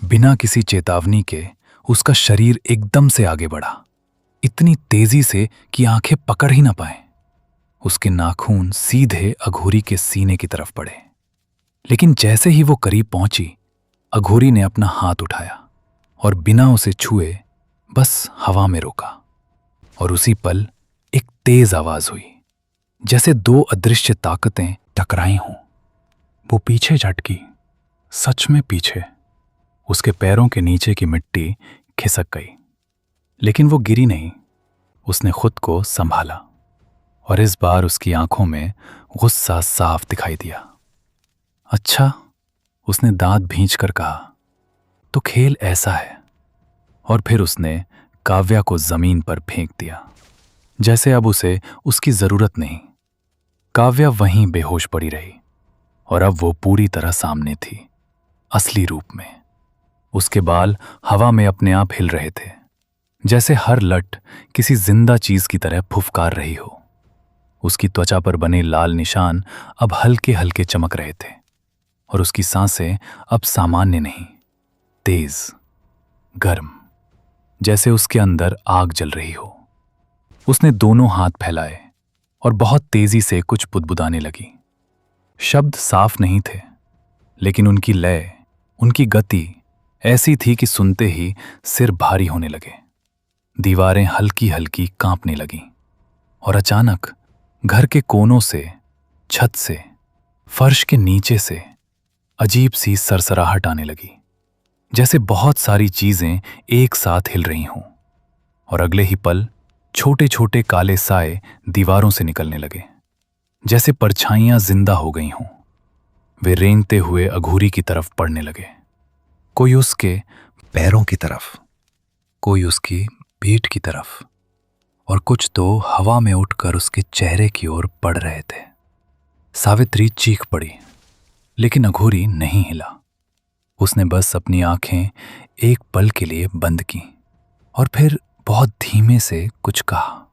बिना किसी चेतावनी के उसका शरीर एकदम से आगे बढ़ा, इतनी तेजी से कि आंखें पकड़ ही ना पाए। उसके नाखून सीधे अघोरी के सीने की तरफ पड़े। लेकिन जैसे ही वो करीब पहुंची, अघोरी ने अपना हाथ उठाया और बिना उसे छुए बस हवा में रोका। और उसी पल एक तेज आवाज हुई, जैसे दो अदृश्य ताकतें टकराई हों। वो पीछे झटकी, सच में पीछे। उसके पैरों के नीचे की मिट्टी खिसक गई, लेकिन वो गिरी नहीं। उसने खुद को संभाला और इस बार उसकी आंखों में गुस्सा साफ दिखाई दिया। अच्छा, उसने दांत भींचकर कहा, तो खेल ऐसा है। और फिर उसने काव्या को जमीन पर फेंक दिया, जैसे अब उसे उसकी जरूरत नहीं। काव्या वहीं बेहोश पड़ी रही और अब वो पूरी तरह सामने थी, असली रूप में। उसके बाल हवा में अपने आप हिल रहे थे, जैसे हर लट किसी जिंदा चीज की तरह फुफकार रही हो। उसकी त्वचा पर बने लाल निशान अब हल्के हल्के चमक रहे थे और उसकी सांसें अब सामान्य नहीं, तेज, गर्म, जैसे उसके अंदर आग जल रही हो। उसने दोनों हाथ फैलाए और बहुत तेजी से कुछ बुदबुदाने लगी। शब्द साफ नहीं थे, लेकिन उनकी लय, उनकी गति ऐसी थी कि सुनते ही सिर भारी होने लगे। दीवारें हल्की हल्की कांपने लगीं और अचानक घर के कोनों से, छत से, फर्श के नीचे से अजीब सी सरसराहट आने लगी, जैसे बहुत सारी चीजें एक साथ हिल रही हों। और अगले ही पल छोटे छोटे काले साए दीवारों से निकलने लगे, जैसे परछाइयां जिंदा हो गई हों। वे रेंगते हुए अघोरी की तरफ पड़ने लगे, कोई उसके पैरों की तरफ, कोई उसकी पीठ की तरफ, और कुछ तो हवा में उठकर उसके चेहरे की ओर पड़ रहे थे। सावित्री चीख पड़ी, लेकिन अघोरी नहीं हिला। उसने बस अपनी आंखें एक पल के लिए बंद की और फिर बहुत धीमे से कुछ कहा,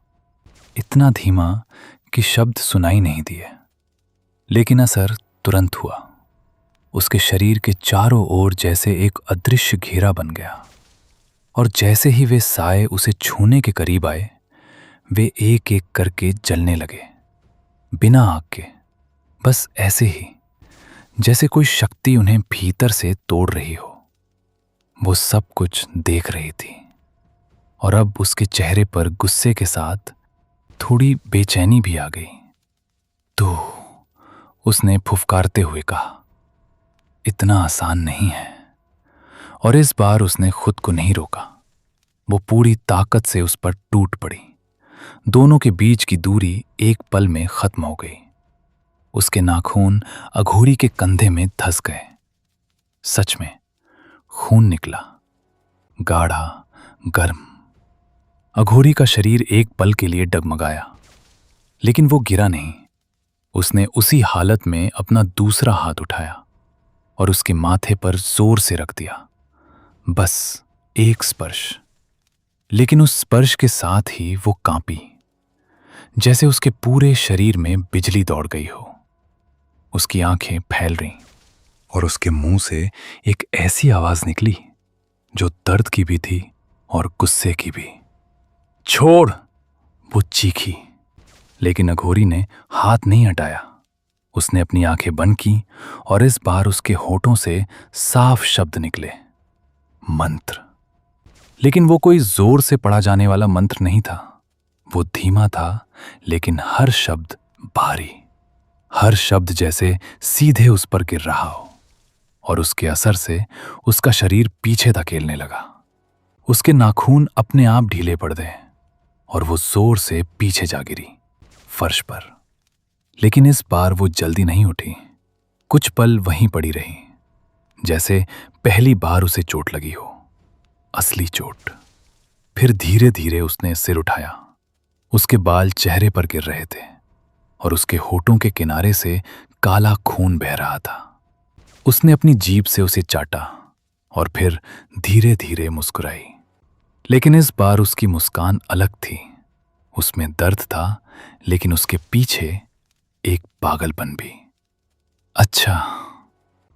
इतना धीमा कि शब्द सुनाई नहीं दिए, लेकिन असर तुरंत हुआ। उसके शरीर के चारों ओर जैसे एक अदृश्य घेरा बन गया, और जैसे ही वे साए उसे छूने के करीब आए, वे एक एक करके जलने लगे, बिना आग के, बस ऐसे ही जैसे कोई शक्ति उन्हें भीतर से तोड़ रही हो। वो सब कुछ देख रही थी और अब उसके चेहरे पर गुस्से के साथ थोड़ी बेचैनी भी आ गई। तो उसने फुफकारते हुए कहा, इतना आसान नहीं है। और इस बार उसने खुद को नहीं रोका। वो पूरी ताकत से उस पर टूट पड़ी। दोनों के बीच की दूरी एक पल में खत्म हो गई। उसके नाखून अघोरी के कंधे में धंस गए। सच में खून निकला, गाढ़ा, गर्म। अघोरी का शरीर एक पल के लिए डगमगाया, लेकिन वो गिरा नहीं। उसने उसी हालत में अपना दूसरा हाथ उठाया और उसके माथे पर जोर से रख दिया। बस एक स्पर्श, लेकिन उस स्पर्श के साथ ही वो कांपी, जैसे उसके पूरे शरीर में बिजली दौड़ गई हो। उसकी आंखें फैल रहीं और उसके मुंह से एक ऐसी आवाज निकली जो दर्द की भी थी और गुस्से की भी। छोड़, वो चीखी, लेकिन अघोरी ने हाथ नहीं हटाया। उसने अपनी आंखें बंद की और इस बार उसके होठों से साफ शब्द निकले, मंत्र। लेकिन वो कोई जोर से पढ़ा जाने वाला मंत्र नहीं था। वो धीमा था, लेकिन हर शब्द भारी, हर शब्द जैसे सीधे उस पर गिर रहा हो। और उसके असर से उसका शरीर पीछे धकेलने लगा। उसके नाखून अपने आप ढीले पड़ गए और वो जोर से पीछे जा गिरी फर्श पर। लेकिन इस बार वो जल्दी नहीं उठी। कुछ पल वहीं पड़ी रही, जैसे पहली बार उसे चोट लगी हो, असली चोट। फिर धीरे धीरे उसने सिर उठाया। उसके बाल चेहरे पर गिर रहे थे और उसके होठों के किनारे से काला खून बह रहा था। उसने अपनी जीभ से उसे चाटा और फिर धीरे धीरे मुस्कुराई। लेकिन इस बार उसकी मुस्कान अलग थी। उसमें दर्द था, लेकिन उसके पीछे एक पागलपन भी। अच्छा,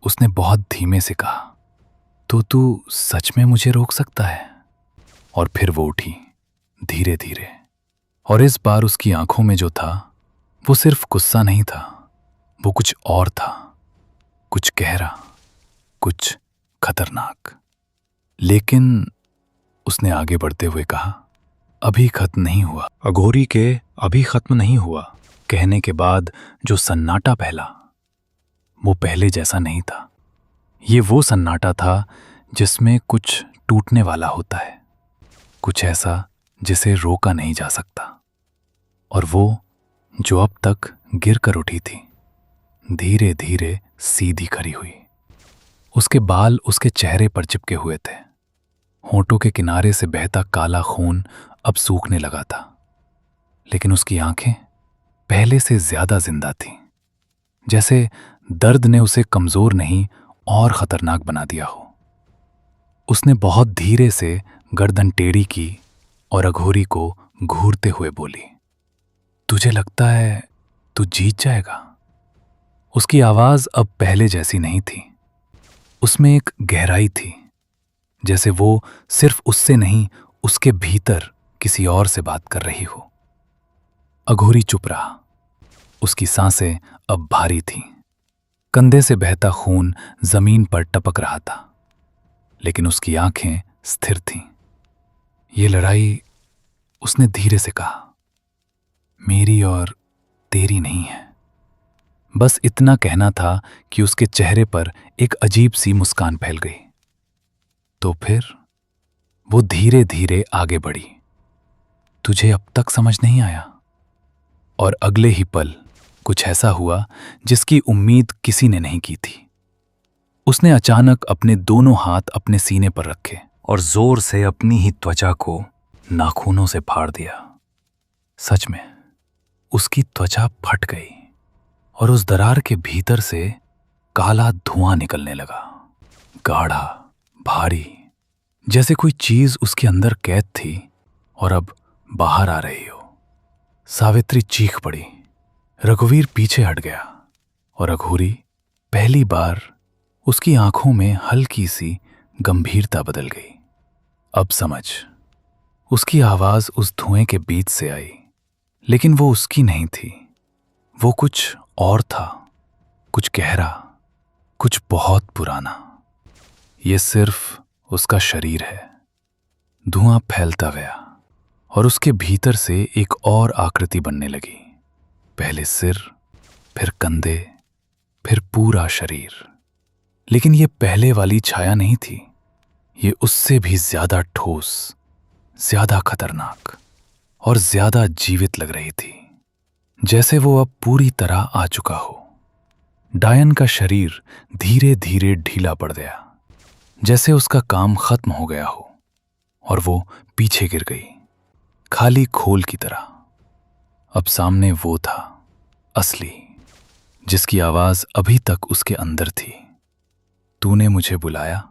उसने बहुत धीमे से कहा, तो तू सच में मुझे रोक सकता है? और फिर वो उठी धीरे धीरे। और इस बार उसकी आंखों में जो था वो सिर्फ गुस्सा नहीं था, वो कुछ और था, कुछ गहरा, कुछ खतरनाक। लेकिन उसने आगे बढ़ते हुए कहा, अभी खत्म नहीं हुआ। अघोरी के अभी खत्म नहीं हुआ कहने के बाद जो सन्नाटा फैला वो पहले जैसा नहीं था। ये वो सन्नाटा था जिसमें कुछ टूटने वाला होता है, कुछ ऐसा जिसे रोका नहीं जा सकता। और वो जो अब तक गिर कर उठी थी, धीरे धीरे सीधी खड़ी हुई। उसके बाल उसके चेहरे पर चिपके हुए थे। होंठों के किनारे से बहता काला खून अब सूखने लगा था, लेकिन उसकी आंखें पहले से ज्यादा जिंदा थीं, जैसे दर्द ने उसे कमजोर नहीं और खतरनाक बना दिया हो। उसने बहुत धीरे से गर्दन टेढ़ी की और अघोरी को घूरते हुए बोली, तुझे लगता है तू जीत जाएगा? उसकी आवाज अब पहले जैसी नहीं थी। उसमें एक गहराई थी, जैसे वो सिर्फ उससे नहीं उसके भीतर किसी और से बात कर रही हो। अघोरी चुप रहा। उसकी सांसें अब भारी थीं। कंधे से बहता खून जमीन पर टपक रहा था, लेकिन उसकी आंखें स्थिर थीं। ये लड़ाई, उसने धीरे से कहा, मेरी और तेरी नहीं है। बस इतना कहना था कि उसके चेहरे पर एक अजीब सी मुस्कान फैल गई। तो फिर वो धीरे धीरे आगे बढ़ी, तुझे अब तक समझ नहीं आया? और अगले ही पल कुछ ऐसा हुआ जिसकी उम्मीद किसी ने नहीं की थी। उसने अचानक अपने दोनों हाथ अपने सीने पर रखे और जोर से अपनी ही त्वचा को नाखूनों से फाड़ दिया। सच में उसकी त्वचा फट गई और उस दरार के भीतर से काला धुआं निकलने लगा, गाढ़ा, भारी, जैसे कोई चीज उसके अंदर कैद थी और अब बाहर आ रही हो। सावित्री चीख पड़ी। रघुवीर पीछे हट गया और अघोरी पहली बार उसकी आंखों में हल्की सी गंभीरता बदल गई। अब समझ। उसकी आवाज उस धुएं के बीच से आई, लेकिन वो उसकी नहीं थी। वो कुछ और था, कुछ गहरा, कुछ बहुत पुराना। ये सिर्फ उसका शरीर है। धुआं फैलता गया और उसके भीतर से एक और आकृति बनने लगी। पहले सिर, फिर कंधे, फिर पूरा शरीर। लेकिन ये पहले वाली छाया नहीं थी। ये उससे भी ज्यादा ठोस, ज्यादा खतरनाक और ज्यादा जीवित लग रही थी, जैसे वो अब पूरी तरह आ चुका हो। डायन का शरीर धीरे धीरे ढीला पड़ गया, जैसे उसका काम खत्म हो गया हो, और वो पीछे गिर गई, खाली खोल की तरह। अब सामने वो था, असली, जिसकी आवाज अभी तक उसके अंदर थी। तूने मुझे बुलाया?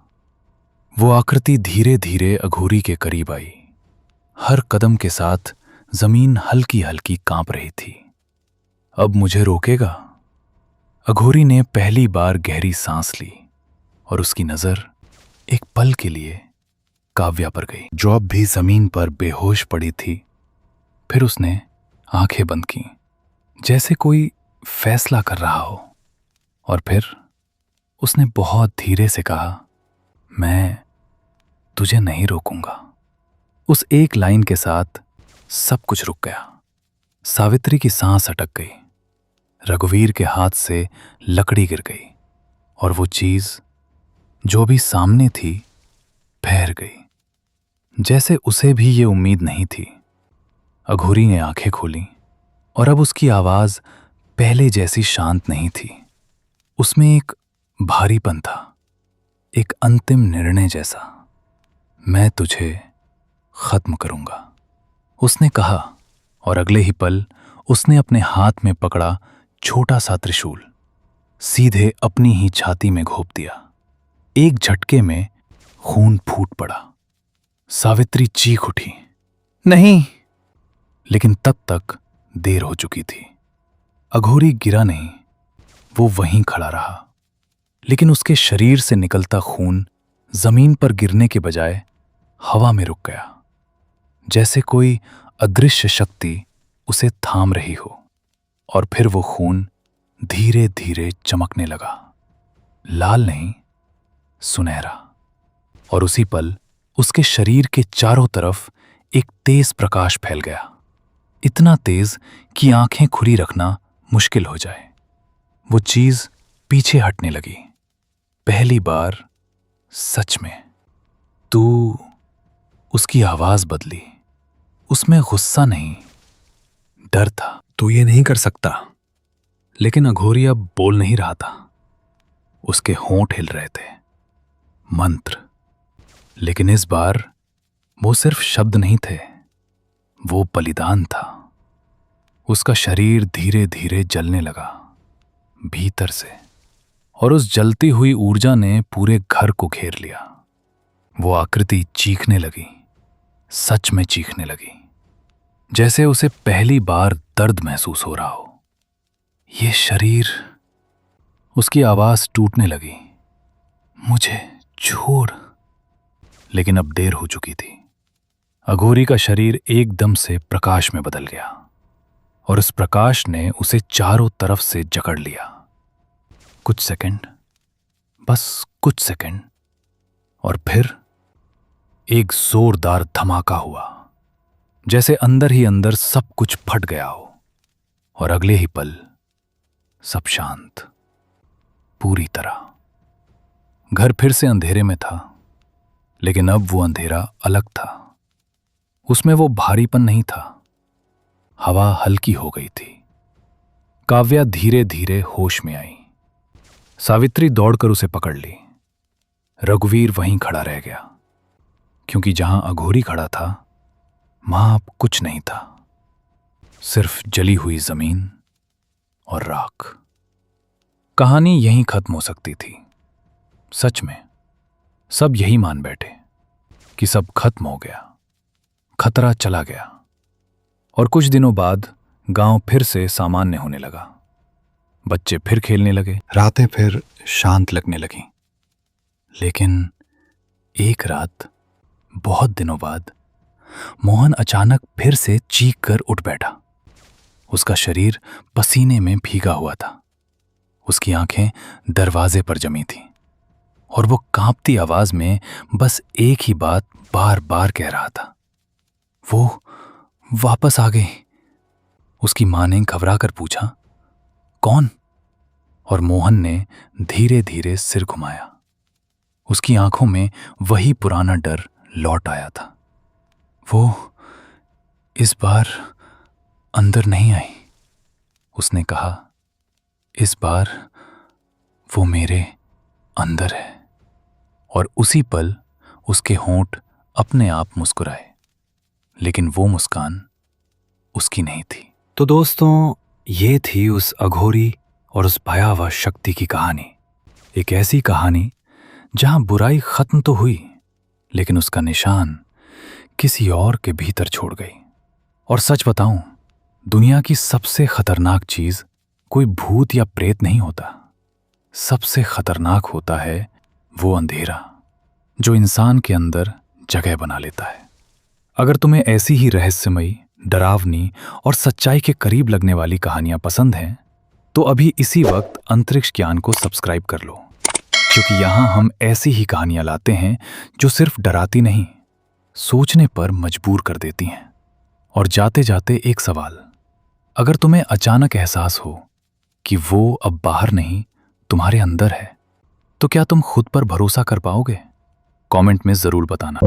वो आकृति धीरे धीरे अघोरी के करीब आई। हर कदम के साथ जमीन हल्की हल्की कांप रही थी। अब मुझे रोकेगा? अघोरी ने पहली बार गहरी सांस ली और उसकी नजर एक पल के लिए काव्या पर गई, जो अब भी जमीन पर बेहोश पड़ी थी। फिर उसने आंखें बंद की, जैसे कोई फैसला कर रहा हो, और फिर उसने बहुत धीरे से कहा, मैं तुझे नहीं रोकूंगा। उस एक लाइन के साथ सब कुछ रुक गया। सावित्री की सांस अटक गई। रघुवीर के हाथ से लकड़ी गिर गई और वो चीज जो भी सामने थी ठहर गई, जैसे उसे भी ये उम्मीद नहीं थी। अघोरी ने आंखें खोली और अब उसकी आवाज पहले जैसी शांत नहीं थी। उसमें एक भारीपन था, एक अंतिम निर्णय जैसा। मैं तुझे खत्म करूंगा, उसने कहा, और अगले ही पल उसने अपने हाथ में पकड़ा छोटा सा त्रिशूल सीधे अपनी ही छाती में घोंप दिया। एक झटके में खून फूट पड़ा। सावित्री चीख उठी, नहीं! लेकिन तब तक देर हो चुकी थी। अघोरी गिरा नहीं, वो वहीं खड़ा रहा, लेकिन उसके शरीर से निकलता खून जमीन पर गिरने के बजाय हवा में रुक गया। जैसे कोई अदृश्य शक्ति उसे थाम रही हो। और फिर वो खून धीरे धीरे चमकने लगा, लाल नहीं, सुनहरा। और उसी पल उसके शरीर के चारों तरफ एक तेज प्रकाश फैल गया, इतना तेज कि आंखें खुली रखना मुश्किल हो जाए। वो चीज पीछे हटने लगी। पहली बार सच में। तू। उसकी आवाज बदली। उसमें गुस्सा नहीं, डर था। तू ये नहीं कर सकता। लेकिन अघोरी अब बोल नहीं रहा था। उसके होंठ हिल रहे थे। मंत्र। लेकिन इस बार वो सिर्फ शब्द नहीं थे, वो बलिदान था। उसका शरीर धीरे धीरे जलने लगा, भीतर से। और उस जलती हुई ऊर्जा ने पूरे घर को घेर लिया। वो आकृति चीखने लगी, सच में चीखने लगी, जैसे उसे पहली बार दर्द महसूस हो रहा हो। ये शरीर। उसकी आवाज टूटने लगी। मुझे छोड़। लेकिन अब देर हो चुकी थी। अघोरी का शरीर एकदम से प्रकाश में बदल गया, और उस प्रकाश ने उसे चारों तरफ से जकड़ लिया। कुछ सेकंड, बस कुछ सेकंड, और फिर एक जोरदार धमाका हुआ, जैसे अंदर ही अंदर सब कुछ फट गया हो। और अगले ही पल सब शांत, पूरी तरह। घर फिर से अंधेरे में था, लेकिन अब वो अंधेरा अलग था। उसमें वो भारीपन नहीं था। हवा हल्की हो गई थी। काव्या धीरे धीरे होश में आई। सावित्री दौड़कर उसे पकड़ ली। रघुवीर वहीं खड़ा रह गया, क्योंकि जहां अघोरी खड़ा था वहां अब कुछ नहीं था, सिर्फ जली हुई जमीन और राख। कहानी यहीं खत्म हो सकती थी। सच में सब यही मान बैठे कि सब खत्म हो गया, खतरा चला गया। और कुछ दिनों बाद गांव फिर से सामान्य होने लगा। बच्चे फिर खेलने लगे, रातें फिर शांत लगने लगीं। लेकिन एक रात, बहुत दिनों बाद, मोहन अचानक फिर से चीख कर उठ बैठा। उसका शरीर पसीने में भीगा हुआ था। उसकी आंखें दरवाजे पर जमी थीं, और वो कांपती आवाज में बस एक ही बात बार बार कह रहा था, वो वापस आ गई। उसकी मां ने घबरा कर पूछा, कौन? और मोहन ने धीरे धीरे सिर घुमाया। उसकी आंखों में वही पुराना डर लौट आया था। वो इस बार अंदर नहीं आई, उसने कहा। इस बार वो मेरे अंदर है। और उसी पल उसके होंठ अपने आप मुस्कुराए, लेकिन वो मुस्कान उसकी नहीं थी। तो दोस्तों, ये थी उस अघोरी और उस भयावह शक्ति की कहानी। एक ऐसी कहानी जहां बुराई खत्म तो हुई, लेकिन उसका निशान किसी और के भीतर छोड़ गई। और सच बताऊं, दुनिया की सबसे खतरनाक चीज कोई भूत या प्रेत नहीं होता। सबसे खतरनाक होता है वो अंधेरा, जो इंसान के अंदर जगह बना लेता है। अगर तुम्हें ऐसी ही रहस्यमयी, डरावनी और सच्चाई के करीब लगने वाली कहानियां पसंद हैं, तो अभी इसी वक्त अंतरिक्ष ज्ञान को सब्सक्राइब कर लो, क्योंकि यहां हम ऐसी ही कहानियां लाते हैं जो सिर्फ डराती नहीं, सोचने पर मजबूर कर देती हैं। और जाते जाते एक सवाल, अगर तुम्हें अचानक एहसास हो कि वो अब बाहर नहीं, तुम्हारे अंदर है, तो क्या तुम खुद पर भरोसा कर पाओगे? कमेंट में जरूर बताना।